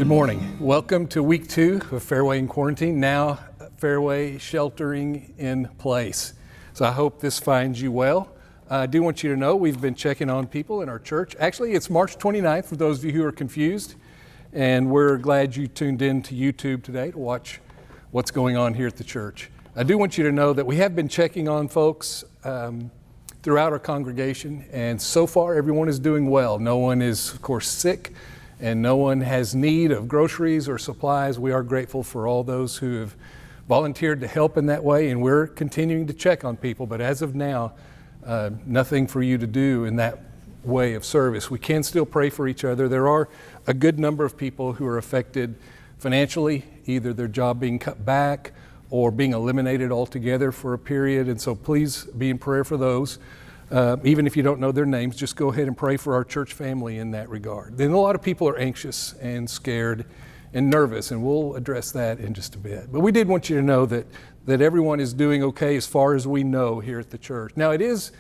Good morning. Welcome to week 2 of Fairway in quarantine, now Fairway sheltering in place. So I hope this finds you well. I do want you to know we've been checking on people in our church. Actually, it's March 29th for those of you who are confused, and we're glad you tuned in to YouTube today to watch what's going on here at the church. I do want you to know that we have been checking on folks throughout our congregation, and so far everyone is doing well. No one is, of course, sick, and no one has need of groceries or supplies. We are grateful for all those who have volunteered to help in that way, and we're continuing to check on people. But as of now, nothing for you to do in that way of service. We can still pray for each other. There are a good number of people who are affected financially, either their job being cut back or being eliminated altogether for a period, and so please be in prayer for those. Even if you don't know their names, just go ahead and pray for our church family in that regard. Then a lot of people are anxious and scared and nervous, and we'll address that in just a bit. But we did want you to know that everyone is doing okay as far as we know here at the church. Now this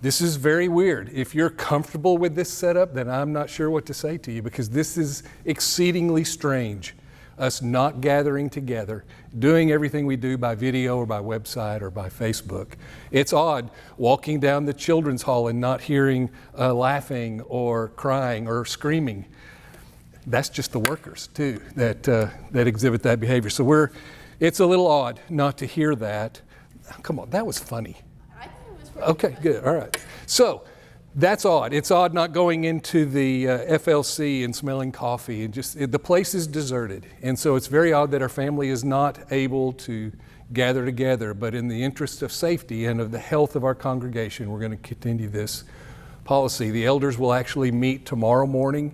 is very weird. If you're comfortable with this setup, then I'm not sure what to say to you, because this is exceedingly strange. Us not gathering together, doing everything we do by video or by website or by Facebook. It's odd walking down the children's hall and not hearing laughing or crying or screaming. That's just the workers too that exhibit that behavior. So it's a little odd not to hear that. Come on, that was funny. I think it was pretty Okay, good, all right. So that's odd. It's odd not going into the FLC and smelling coffee, and the place is deserted. And so it's very odd that our family is not able to gather together, but in the interest of safety and of the health of our congregation, we're going to continue this policy. The elders will actually meet tomorrow morning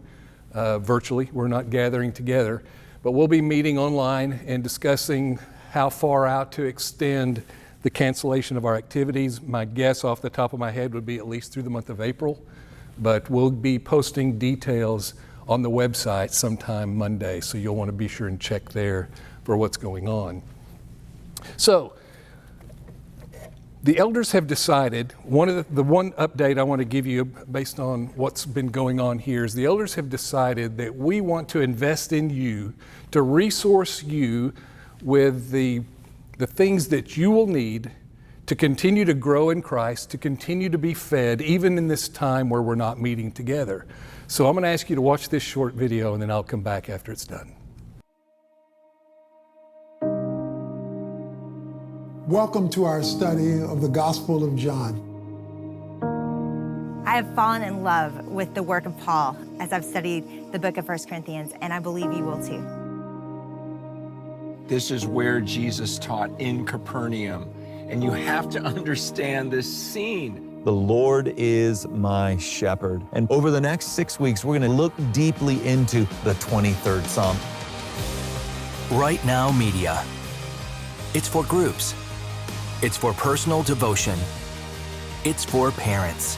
virtually. We're not gathering together, but we'll be meeting online and discussing how far out to extend the cancellation of our activities. My guess off the top of my head would be at least through the month of April, but we'll be posting details on the website sometime Monday, so you'll want to be sure and check there for what's going on. So the elders have decided, the one update I want to give you based on what's been going on here is the elders have decided that we want to invest in you, to resource you with the things that you will need to continue to grow in Christ, to continue to be fed, even in this time where we're not meeting together. So I'm going to ask you to watch this short video, and then I'll come back after it's done. Welcome to our study of the Gospel of John. I have fallen in love with the work of Paul as I've studied the book of 1 Corinthians, and I believe you will too. This is where Jesus taught in Capernaum, and you have to understand this scene. The Lord is my shepherd. And over the next 6 weeks, we're going to look deeply into the 23rd Psalm. Right Now Media. It's for groups. It's for personal devotion. It's for parents.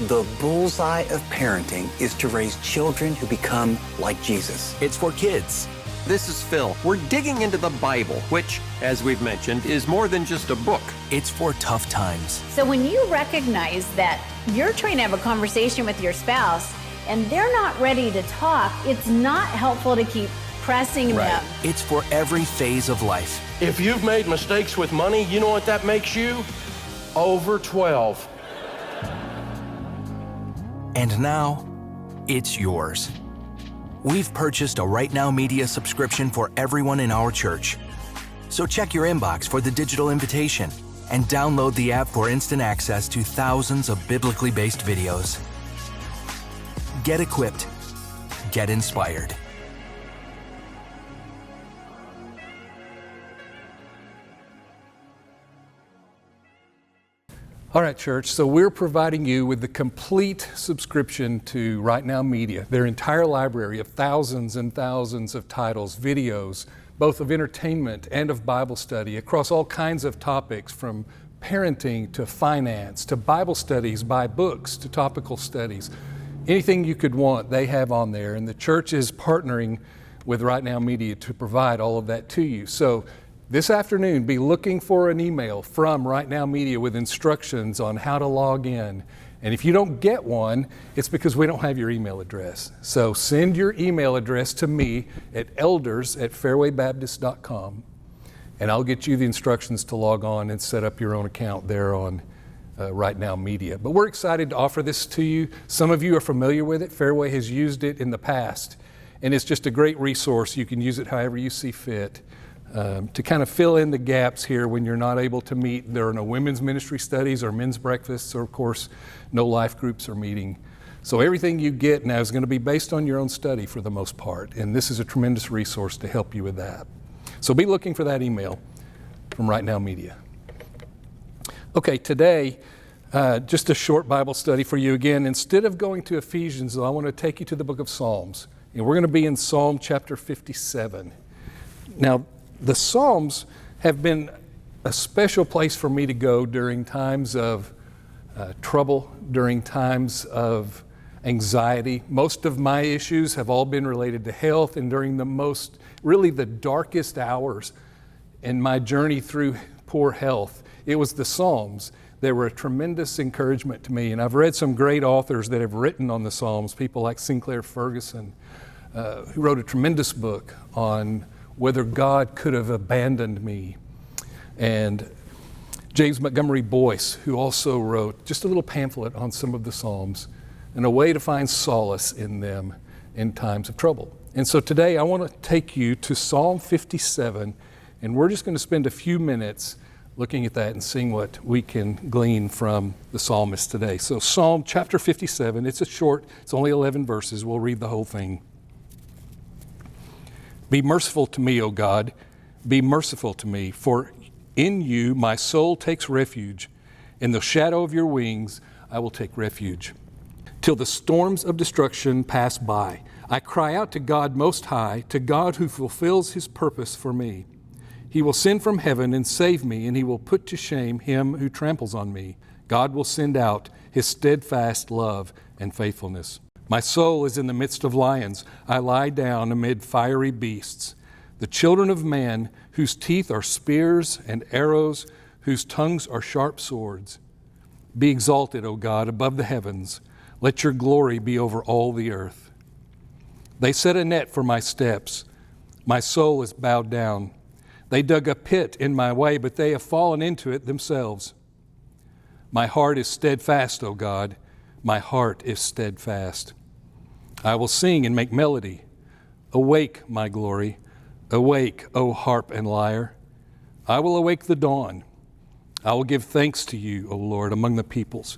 The bullseye of parenting is to raise children who become like Jesus. It's for kids. This is Phil. We're digging into the Bible, which, as we've mentioned, is more than just a book. It's for tough times. So when you recognize that you're trying to have a conversation with your spouse and they're not ready to talk, it's not helpful to keep pressing them. It's for every phase of life. If you've made mistakes with money, you know what that makes you? Over 12. And now, it's yours. We've purchased a Right Now Media subscription for everyone in our church. So check your inbox for the digital invitation and download the app for instant access to thousands of biblically based videos. Get equipped. Get inspired. All right, church, so we're providing you with the complete subscription to Right Now Media, their entire library of thousands and thousands of titles, videos, both of entertainment and of Bible study across all kinds of topics, from parenting to finance to Bible studies by books to topical studies. Anything you could want, they have on there, and the church is partnering with Right Now Media to provide all of that to you. So this afternoon, be looking for an email from Right Now Media with instructions on how to log in And if you don't get one, it's because we don't have your email address. So send your email address to me at elders@fairwaybaptist.com, and I'll get you the instructions to log on and set up your own account there on Right Now Media. But we're excited to offer this to you. Some of you are familiar with it. Fairway has used it in the past, and it's just a great resource. You can use it however you see fit. To kind of fill in the gaps here when you're not able to meet. There are no women's ministry studies or men's breakfasts, or of course, no life groups are meeting. So everything you get now is going to be based on your own study for the most part, and this is a tremendous resource to help you with that. So be looking for that email from Right Now Media. Okay, today, just a short Bible study for you again. Instead of going to Ephesians, though, I want to take you to the book of Psalms, and we're going to be in Psalm chapter 57. Now, the Psalms have been a special place for me to go during times of trouble, during times of anxiety. Most of my issues have all been related to health, and during the darkest hours in my journey through poor health, it was the Psalms that were a tremendous encouragement to me. And I've read some great authors that have written on the Psalms, people like Sinclair Ferguson, who wrote a tremendous book on whether God could have abandoned me. And James Montgomery Boyce, who also wrote just a little pamphlet on some of the Psalms and a way to find solace in them in times of trouble. And so today I want to take you to Psalm 57, and we're just going to spend a few minutes looking at that and seeing what we can glean from the psalmist today. So Psalm chapter 57, it's only 11 verses. We'll read the whole thing. Be merciful to me, O God, be merciful to me, for in you my soul takes refuge. In the shadow of your wings I will take refuge. Till the storms of destruction pass by, I cry out to God Most High, to God who fulfills his purpose for me. He will send from heaven and save me, and he will put to shame him who tramples on me. God will send out his steadfast love and faithfulness. My soul is in the midst of lions. I lie down amid fiery beasts. The children of man, whose teeth are spears and arrows, whose tongues are sharp swords. Be exalted, O God, above the heavens. Let your glory be over all the earth. They set a net for my steps. My soul is bowed down. They dug a pit in my way, but they have fallen into it themselves. My heart is steadfast, O God. My heart is steadfast. I will sing and make melody. Awake, my glory. Awake, O harp and lyre. I will awake the dawn. I will give thanks to you, O Lord, among the peoples.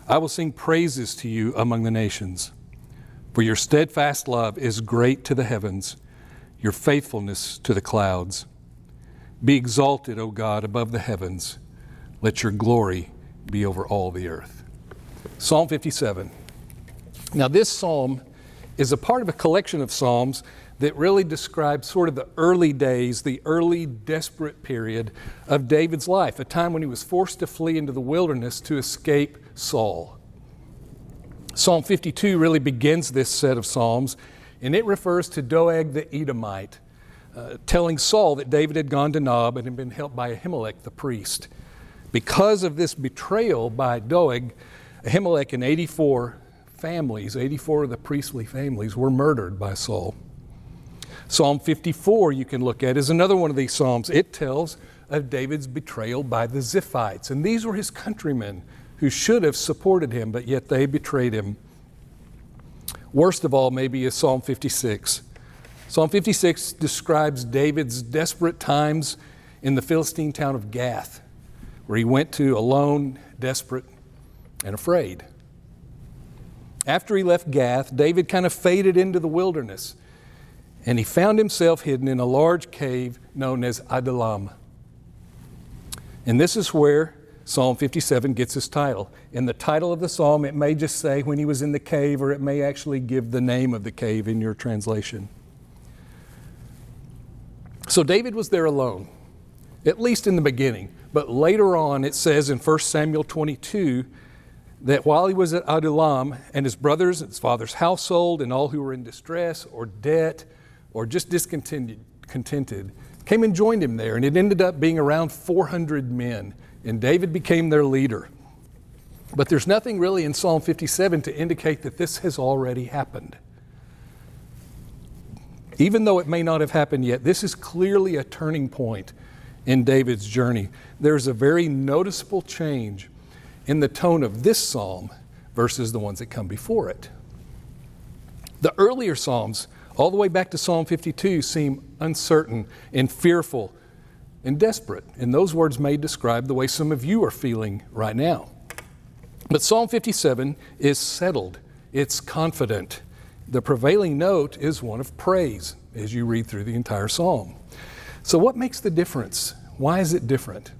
I will sing praises to you among the nations. For your steadfast love is great to the heavens, your faithfulness to the clouds. Be exalted, O God, above the heavens. Let your glory be over all the earth. Psalm 57. Now this psalm is a part of a collection of psalms that really describes sort of the early days, the early desperate period of David's life, a time when he was forced to flee into the wilderness to escape Saul. Psalm 52 really begins this set of psalms, and it refers to Doeg the Edomite, telling Saul that David had gone to Nob and had been helped by Ahimelech the priest. Because of this betrayal by Doeg, Ahimelech and 84 of the priestly families were murdered by Saul. Psalm 54 you can look at is another one of these psalms. It tells of David's betrayal by the Ziphites, and these were his countrymen who should have supported him, but yet they betrayed him. Worst of all maybe is Psalm 56. Psalm 56 describes David's desperate times in the Philistine town of Gath, where he went to alone, desperate, and afraid. After he left Gath, David kind of faded into the wilderness, and he found himself hidden in a large cave known as Adullam. And this is where Psalm 57 gets its title. In the title of the psalm, it may just say when he was in the cave, or it may actually give the name of the cave in your translation. So David was there alone, at least in the beginning. But later on, it says in 1 Samuel 22 that while he was at Adullam, and his brothers, his father's household, and all who were in distress or debt or just discontented, came and joined him there. And it ended up being around 400 men. And David became their leader. But there's nothing really in Psalm 57 to indicate that this has already happened. Even though it may not have happened yet, this is clearly a turning point in David's journey. There's a very noticeable change in the tone of this psalm versus the ones that come before it. The earlier psalms, all the way back to Psalm 52, seem uncertain and fearful and desperate. And those words may describe the way some of you are feeling right now. But Psalm 57 is settled. It's confident. The prevailing note is one of praise as you read through the entire psalm. So what makes the difference? Why is it different?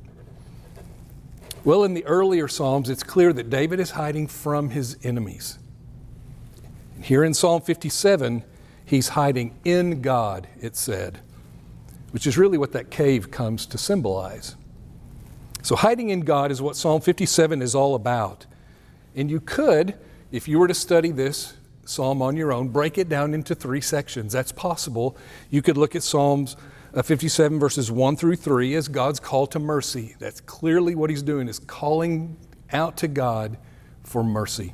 Well, in the earlier psalms, it's clear that David is hiding from his enemies. Here in Psalm 57, he's hiding in God, it said, which is really what that cave comes to symbolize. So hiding in God is what Psalm 57 is all about. And you could, if you were to study this psalm on your own, break it down into 3 sections. That's possible. You could look at Psalms 57 verses 1 through 3 as God's call to mercy. That's clearly what he's doing, is calling out to God for mercy.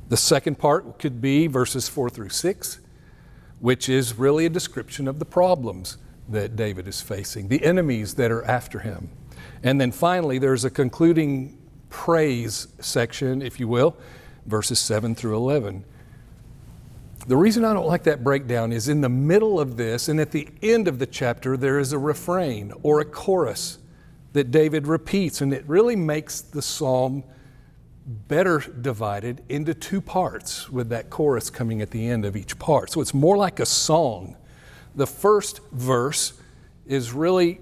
The second part could be verses 4 through 6, which is really a description of the problems that David is facing, the enemies that are after him. And then finally, there's a concluding praise section, if you will, verses 7 through 11. The reason I don't like that breakdown is in the middle of this and at the end of the chapter, there is a refrain or a chorus that David repeats, and it really makes the psalm better divided into 2 parts with that chorus coming at the end of each part. So it's more like a song. The first verse is really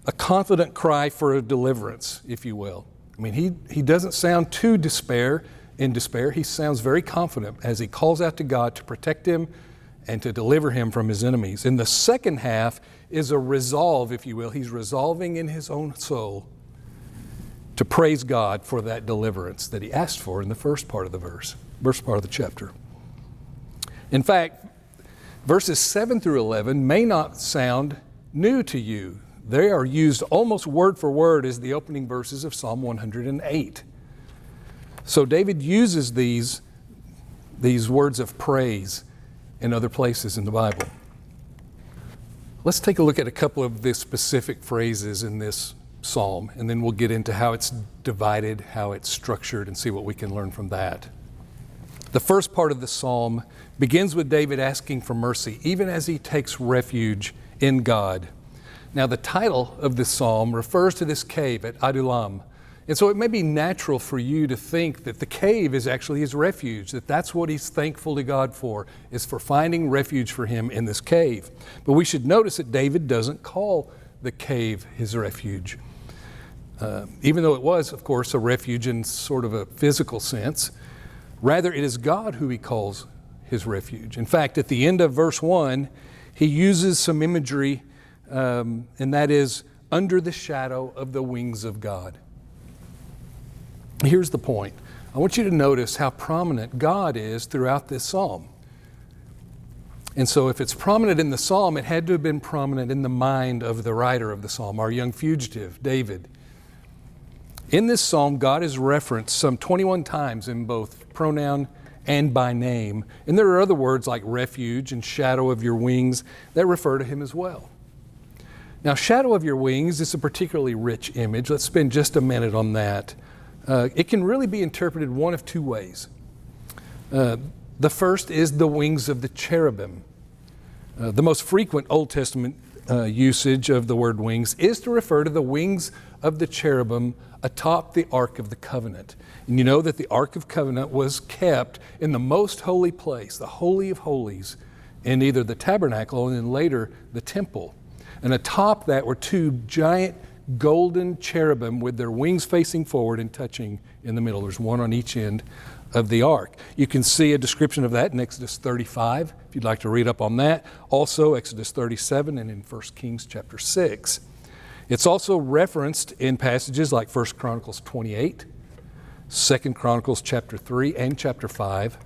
a confident cry for a deliverance, if you will. I mean, he doesn't sound too in despair. He sounds very confident as he calls out to God to protect him and to deliver him from his enemies. In the second half is a resolve, if you will. He's resolving in his own soul to praise God for that deliverance that he asked for in the first part of the first part of the chapter. In fact, verses 7 through 11 may not sound new to you. They are used almost word for word as the opening verses of Psalm 108. So David uses these words of praise in other places in the Bible. Let's take a look at a couple of the specific phrases in this psalm, and then we'll get into how it's divided, how it's structured, and see what we can learn from that. The first part of the psalm begins with David asking for mercy, even as he takes refuge in God. Now, the title of this psalm refers to this cave at Adullam. And so it may be natural for you to think that the cave is actually his refuge, that that's what he's thankful to God for, is for finding refuge for him in this cave. But we should notice that David doesn't call the cave his refuge. Even though it was, of course, a refuge in sort of a physical sense, rather it is God who he calls his refuge. In fact, at the end of verse 1, he uses some imagery, and that is under the shadow of the wings of God. Here's the point. I want you to notice how prominent God is throughout this psalm. And so if it's prominent in the psalm, it had to have been prominent in the mind of the writer of the psalm, our young fugitive, David. In this psalm, God is referenced some 21 times in both pronoun and by name. And there are other words like refuge and shadow of your wings that refer to him as well. Now, shadow of your wings is a particularly rich image. Let's spend just a minute on that. It can really be interpreted one of 2 ways. The first is the wings of the cherubim. The most frequent Old Testament usage of the word wings is to refer to the wings of the cherubim atop the Ark of the Covenant. And you know that the Ark of Covenant was kept in the most holy place, the Holy of Holies, in either the tabernacle and then later the temple. And atop that were 2 giant golden cherubim with their wings facing forward and touching in the middle. There's one on each end of the ark. You can see a description of that in Exodus 35, if you'd like to read up on that. Also Exodus 37 and in 1 Kings chapter 6. It's also referenced in passages like 1 Chronicles 28, 2 Chronicles chapter 3 and chapter 5,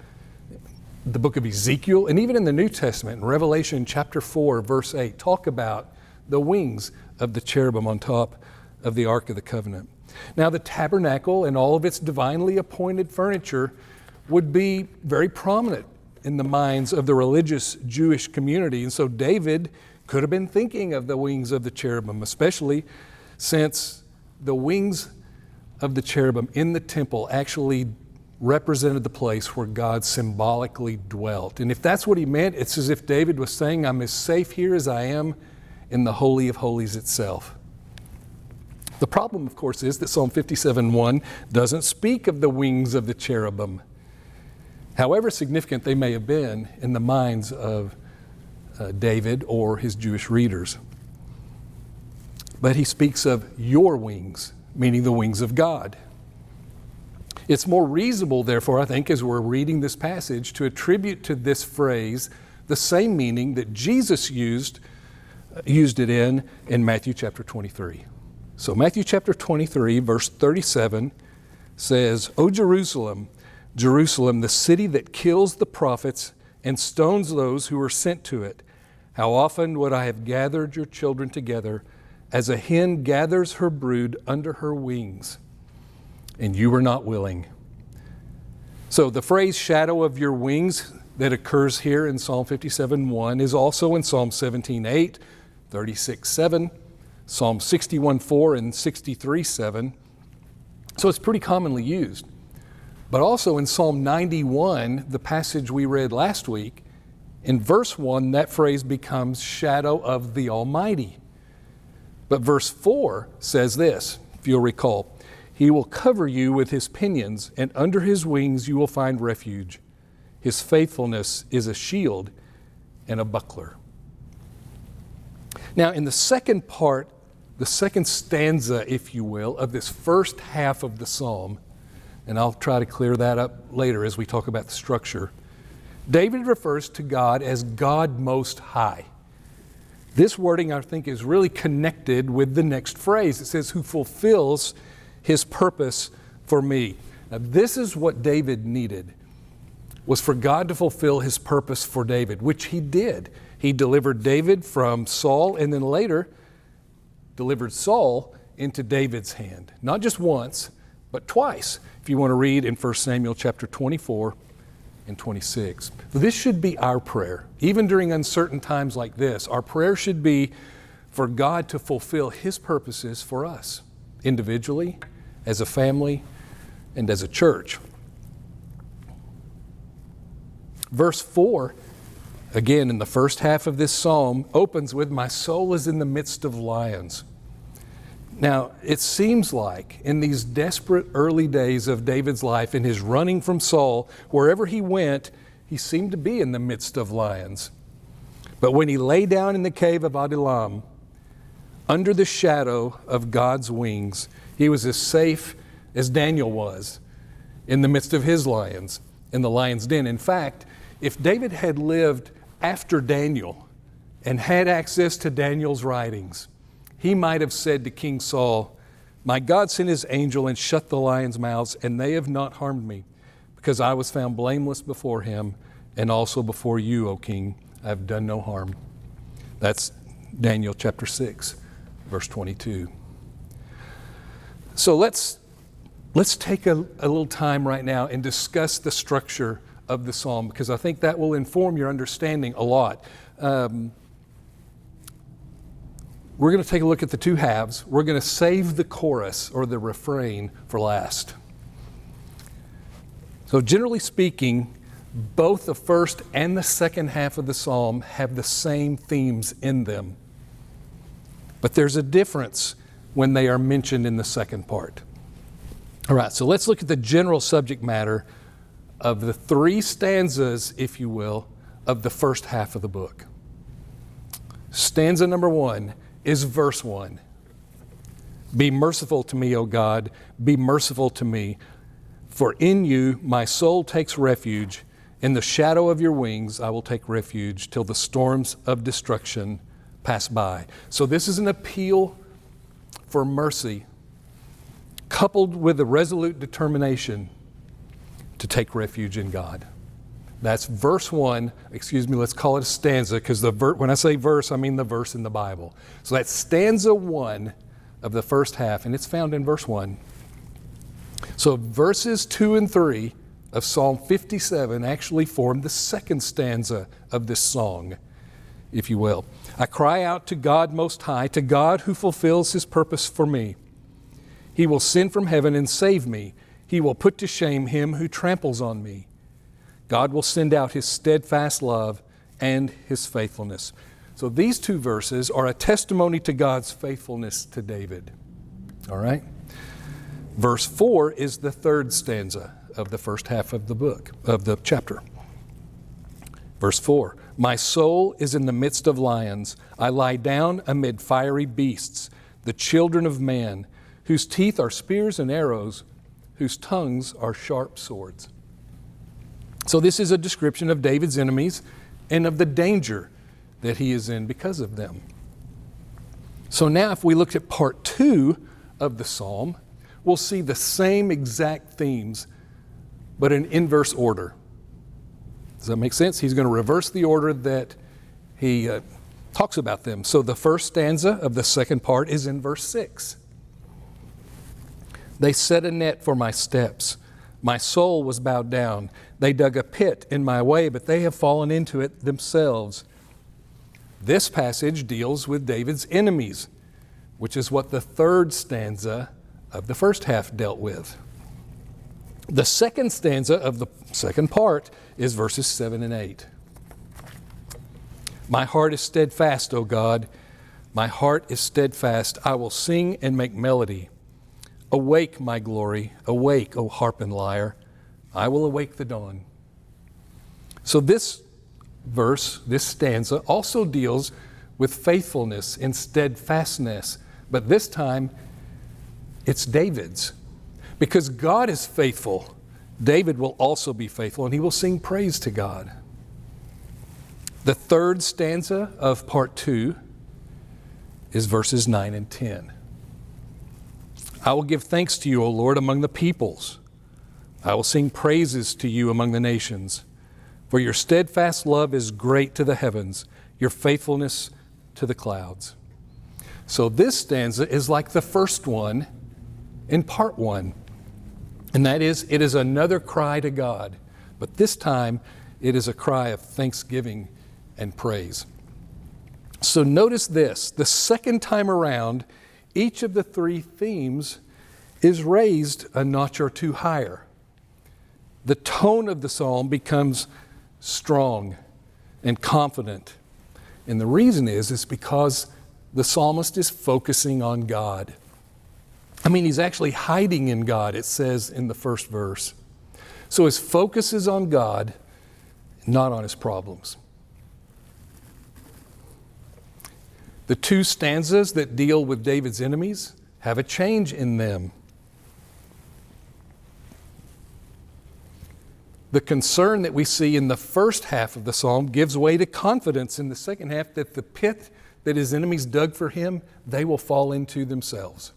the book of Ezekiel, and even in the New Testament, in Revelation chapter 4, verse 8, talk about the wings of the cherubim on top of the Ark of the Covenant. Now, the tabernacle and all of its divinely appointed furniture would be very prominent in the minds of the religious Jewish community. And so David could have been thinking of the wings of the cherubim, especially since the wings of the cherubim in the temple actually represented the place where God symbolically dwelt. And if that's what he meant, it's as if David was saying, I'm as safe here as I am in the Holy of Holies itself. The problem, of course, is that Psalm 57:1 doesn't speak of the wings of the cherubim, however significant they may have been in the minds of David or his Jewish readers. But he speaks of your wings, meaning the wings of God. It's more reasonable, therefore, I think, as we're reading this passage, to attribute to this phrase the same meaning that Jesus used it in Matthew chapter 23. So Matthew chapter 23, verse 37 says, O Jerusalem, Jerusalem, the city that kills the prophets and stones those who are sent to it, how often would I have gathered your children together as a hen gathers her brood under her wings, and you were not willing. So the phrase shadow of your wings that occurs here in Psalm 57:1 is also in Psalm 17:8, 36:7, Psalm 61:4, and 63:7. So it's pretty commonly used. But also in Psalm 91, the passage we read last week, in verse 1, that phrase becomes shadow of the Almighty. But verse 4 says this, if you'll recall, He will cover you with His pinions, and under His wings you will find refuge. His faithfulness is a shield and a buckler. Now, in the second part, the second stanza, if you will, of this first half of the psalm, and I'll try to clear that up later as we talk about the structure, David refers to God as God Most High. This wording, I think, is really connected with the next phrase. It says, who fulfills His purpose for me. Now, this is what David needed, was for God to fulfill His purpose for David, which He did. He delivered David from Saul, and then later delivered Saul into David's hand. Not just once, but twice, if you want to read in 1 Samuel chapter 24 and 26. This should be our prayer. Even during uncertain times like this, our prayer should be for God to fulfill His purposes for us, individually, as a family, and as a church. Verse 4, again in the first half of this psalm, opens with, my soul is in the midst of lions. Now, it seems like in these desperate early days of David's life, in his running from Saul, wherever he went, he seemed to be in the midst of lions. But when he lay down in the cave of Adullam, under the shadow of God's wings, he was as safe as Daniel was in the midst of his lions, in the lion's den. In fact, if David had lived after Daniel and had access to Daniel's writings, he might have said to King Saul, my God sent His angel and shut the lions' mouths, and they have not harmed me, because I was found blameless before Him, and also before you, O King. I have done no harm. That's Daniel chapter 6, verse 22. So let's take a little time right now and discuss the structure of the psalm, because I think that will inform your understanding a lot. We're going to take a look at the two halves. We're going to save the chorus or the refrain for last. So generally speaking, both the first and the second half of the psalm have the same themes in them. But there's a difference when they are mentioned in the second part. All right, so let's look at the general subject matter of the three stanzas, if you will, of the first half of the book. Stanza number 1 is verse 1. Be merciful to me, O God, be merciful to me, for in you my soul takes refuge. In the shadow of your wings I will take refuge till the storms of destruction pass by. So this is an appeal for mercy, coupled with a resolute determination to take refuge in God. That's verse 1, let's call it a stanza, because when I say verse, I mean the verse in the Bible. So that's stanza 1 of the first half, and it's found in verse 1. So verses 2 and 3 of Psalm 57 actually form the second stanza of this song, if you will. I cry out to God Most High, to God who fulfills His purpose for me. He will send from heaven and save me. He will put to shame him who tramples on me. God will send out His steadfast love and His faithfulness. So these two verses are a testimony to God's faithfulness to David. All right? Verse 4 is the third stanza of the first half of the book, of the chapter. Verse 4, my soul is in the midst of lions. I lie down amid fiery beasts, the children of man, whose teeth are spears and arrows, whose tongues are sharp swords. So this is a description of David's enemies and of the danger that he is in because of them. So now if we look at part 2 of the psalm, we'll see the same exact themes, but in inverse order. Does that make sense? He's going to reverse the order that he talks about them. So the first stanza of the second part is in verse 6. They set a net for my steps. My soul was bowed down. They dug a pit in my way, but they have fallen into it themselves. This passage deals with David's enemies, which is what the third stanza of the first half dealt with. The second stanza of the second part is verses 7 and 8. My heart is steadfast, O God. My heart is steadfast. I will sing and make melody. Awake, my glory. Awake, O harp and lyre. I will awake the dawn. So this verse, this stanza, also deals with faithfulness and steadfastness, but this time it's David's. Because God is faithful, David will also be faithful, and he will sing praise to God. The third stanza of part 2 is verses 9 and 10. I will give thanks to you, O Lord, among the peoples. I will sing praises to you among the nations. For your steadfast love is great to the heavens, your faithfulness to the clouds. So this stanza is like the first one in part 1. And that is, it is another cry to God, but this time it is a cry of thanksgiving and praise. So notice this, the second time around, each of the three themes is raised a notch or two higher. The tone of the psalm becomes strong and confident. And the reason is because the psalmist is focusing on God. I mean, he's actually hiding in God, it says in the first verse. So his focus is on God, not on his problems. The two stanzas that deal with David's enemies have a change in them. The concern that we see in the first half of the psalm gives way to confidence in the second half that the pit that his enemies dug for him, they will fall into themselves.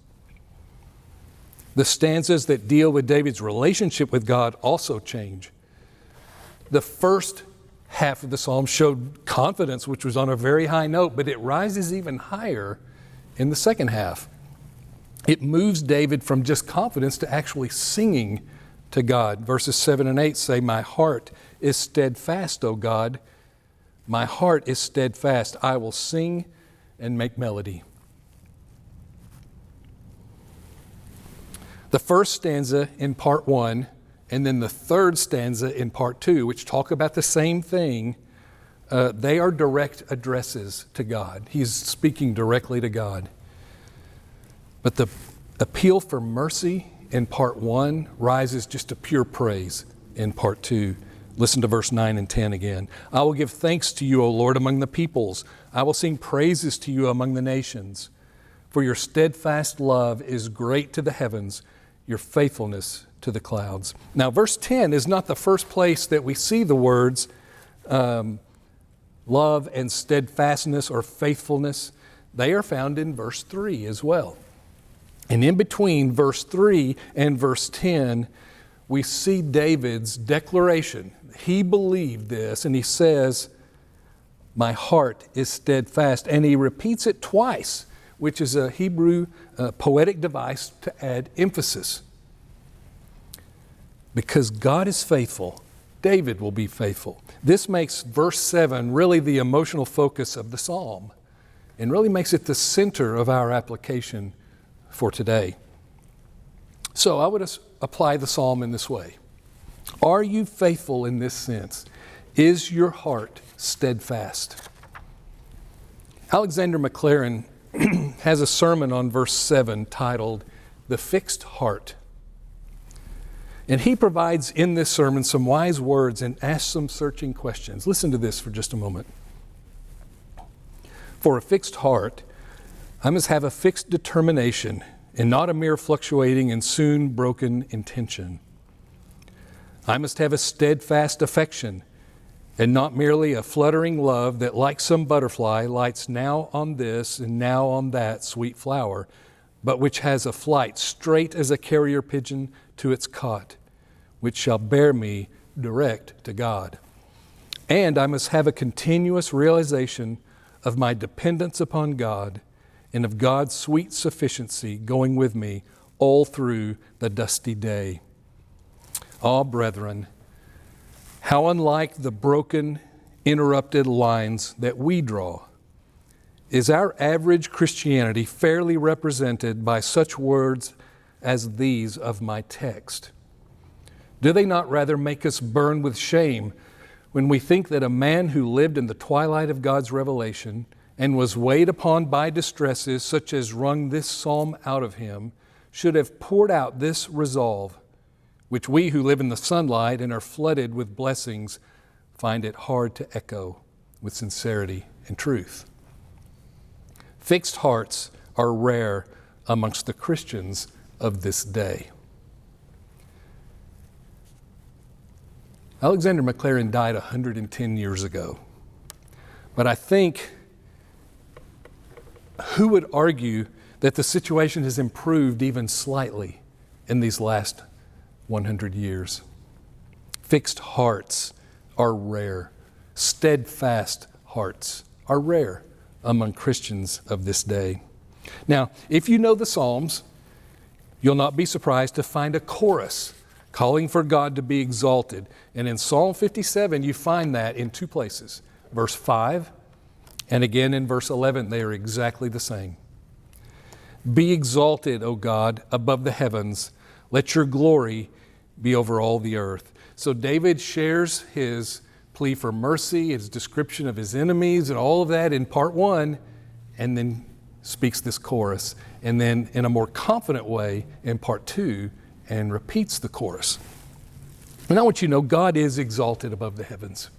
The stanzas that deal with David's relationship with God also change. The first half of the psalm showed confidence, which was on a very high note, but it rises even higher in the second half. It moves David from just confidence to actually singing to God. Verses 7 and 8 say, my heart is steadfast, O God. My heart is steadfast. I will sing and make melody. The first stanza in part 1 and then the third stanza in part 2, which talk about the same thing, they are direct addresses to God. He's speaking directly to God. But the appeal for mercy in part 1 rises just to pure praise in part 2. Listen to verse 9 and 10 again. I will give thanks to you, O Lord, among the peoples. I will sing praises to you among the nations. For your steadfast love is great to the heavens, your faithfulness to the clouds. Now, verse 10 is not the first place that we see the words love and steadfastness or faithfulness. They are found in verse 3 as well. And in between verse 3 and verse 10, we see David's declaration. He believed this, and he says, my heart is steadfast. And he repeats it twice which is a Hebrew poetic device to add emphasis. Because God is faithful, David will be faithful. This makes verse 7 really the emotional focus of the psalm and really makes it the center of our application for today. So I would apply the psalm in this way. Are you faithful in this sense? Is your heart steadfast? Alexander McLaren has a sermon on verse 7 titled, The Fixed Heart. And he provides in this sermon some wise words and asks some searching questions. Listen to this for just a moment. For a fixed heart, I must have a fixed determination and not a mere fluctuating and soon broken intention. I must have a steadfast affection and not merely a fluttering love that, like some butterfly, lights now on this and now on that sweet flower, but which has a flight straight as a carrier pigeon to its cot, which shall bear me direct to God. And I must have a continuous realization of my dependence upon God and of God's sweet sufficiency going with me all through the dusty day. Ah, brethren, how unlike the broken, interrupted lines that we draw. Is our average Christianity fairly represented by such words as these of my text? Do they not rather make us burn with shame when we think that a man who lived in the twilight of God's revelation and was weighed upon by distresses such as wrung this psalm out of him should have poured out this resolve, which we who live in the sunlight and are flooded with blessings find it hard to echo with sincerity and truth? Fixed hearts are rare amongst the Christians of this day. Alexander McLaren died 110 years ago. But I think who would argue that the situation has improved even slightly in these last 100 years? Fixed hearts are rare. Steadfast hearts are rare among Christians of this day. Now, if you know the Psalms, you'll not be surprised to find a chorus calling for God to be exalted. And in Psalm 57, you find that in two places. Verse 5 and again in verse 11, they are exactly the same. Be exalted, O God, above the heavens. Let your glory be over all the earth. So David shares his plea for mercy, his description of his enemies, and all of that in part 1, and then speaks this chorus. And then in a more confident way in part 2, and repeats the chorus. And I want you to know God is exalted above the heavens.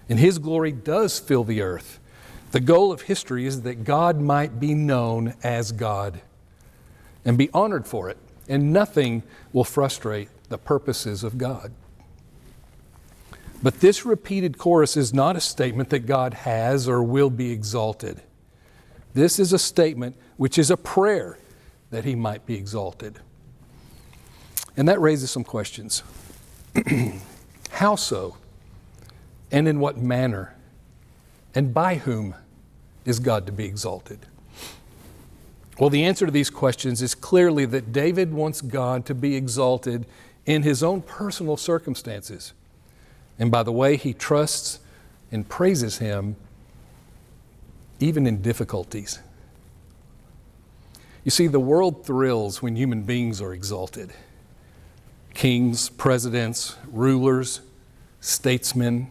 And His glory does fill the earth. The goal of history is that God might be known as God and be honored for it. And nothing will frustrate the purposes of God. But this repeated chorus is not a statement that God has or will be exalted. This is a statement which is a prayer that He might be exalted. And that raises some questions. How so? And in what manner? And by whom is God to be exalted? Well, the answer to these questions is clearly that David wants God to be exalted in his own personal circumstances and by the way he trusts and praises Him even in difficulties. You see, the world thrills when human beings are exalted. Kings, presidents, rulers, statesmen,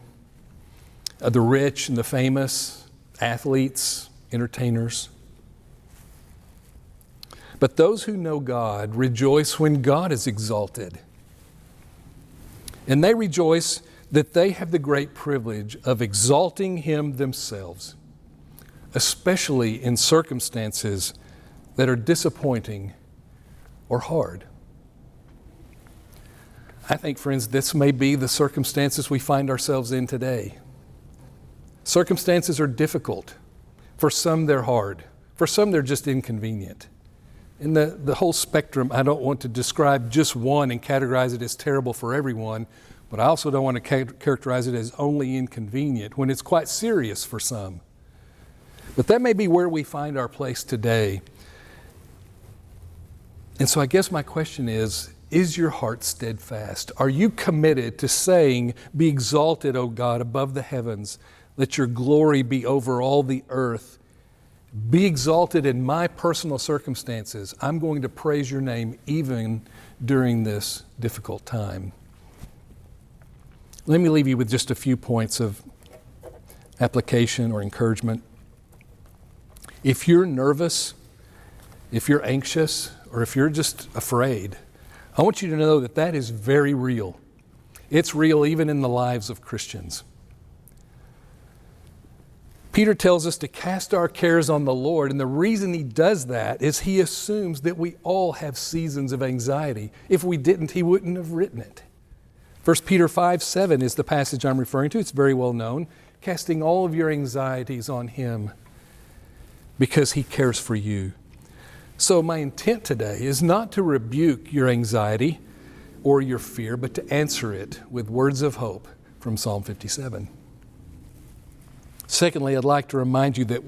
the rich and the famous, athletes, entertainers. But those who know God rejoice when God is exalted. And they rejoice that they have the great privilege of exalting Him themselves, especially in circumstances that are disappointing or hard. I think, friends, this may be the circumstances we find ourselves in today. Circumstances are difficult. For some, they're hard. For some, they're just inconvenient. In the whole spectrum, I don't want to describe just one and categorize it as terrible for everyone, but I also don't want to characterize it as only inconvenient when it's quite serious for some. But that may be where we find our place today. And so I guess my question is your heart steadfast? Are you committed to saying, "Be exalted, O God, above the heavens. Let your glory be over all the earth. Be exalted in my personal circumstances. I'm going to praise your name even during this difficult time." Let me leave you with just a few points of application or encouragement. If you're nervous, if you're anxious, or if you're just afraid, I want you to know that that is very real. It's real even in the lives of Christians. Peter tells us to cast our cares on the Lord, and the reason he does that is he assumes that we all have seasons of anxiety. If we didn't, he wouldn't have written it. 1 Peter 5:7 is the passage I'm referring to. It's very well known. Casting all of your anxieties on him because he cares for you. So my intent today is not to rebuke your anxiety or your fear, but to answer it with words of hope from Psalm 57. Secondly, I'd like to remind you that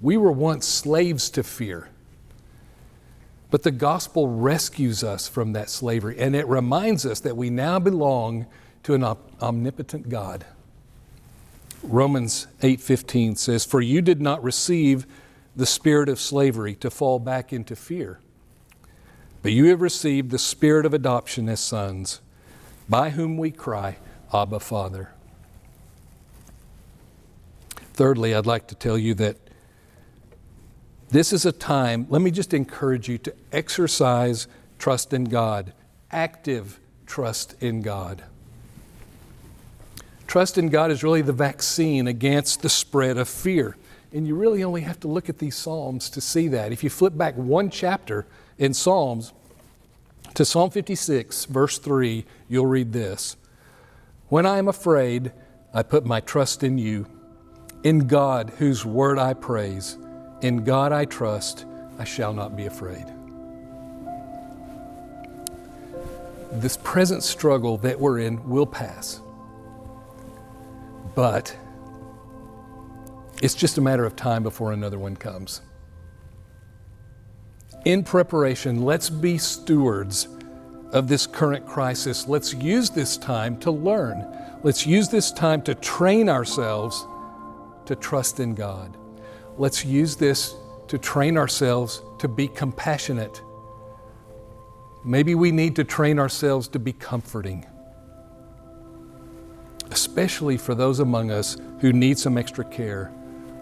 we were once slaves to fear, but the gospel rescues us from that slavery, and it reminds us that we now belong to an omnipotent God. Romans 8:15 says, "For you did not receive the spirit of slavery to fall back into fear, but you have received the spirit of adoption as sons, by whom we cry, Abba, Father." Thirdly, I'd like to tell you that this is a time, let me just encourage you to exercise trust in God, active trust in God. Trust in God is really the vaccine against the spread of fear. And you really only have to look at these Psalms to see that. If you flip back one chapter in Psalms to Psalm 56, verse 3, you'll read this: "When I am afraid, I put my trust in you. In God, whose word I praise. In God I trust, I shall not be afraid." This present struggle that we're in will pass. But it's just a matter of time before another one comes. In preparation, let's be stewards of this current crisis. Let's use this time to learn. Let's use this time to train ourselves to trust in God. Let's use this to train ourselves to be compassionate. Maybe we need to train ourselves to be comforting, especially for those among us who need some extra care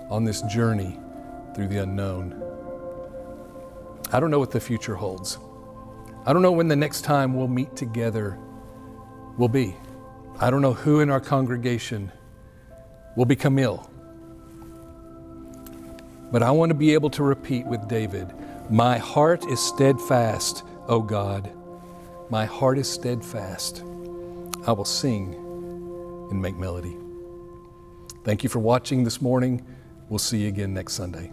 on this journey through the unknown. I don't know what the future holds. I don't know when the next time we'll meet together will be. I don't know who in our congregation will become ill. But I want to be able to repeat with David, "My heart is steadfast, O God. My heart is steadfast. I will sing and make melody." Thank you for watching this morning. We'll see you again next Sunday.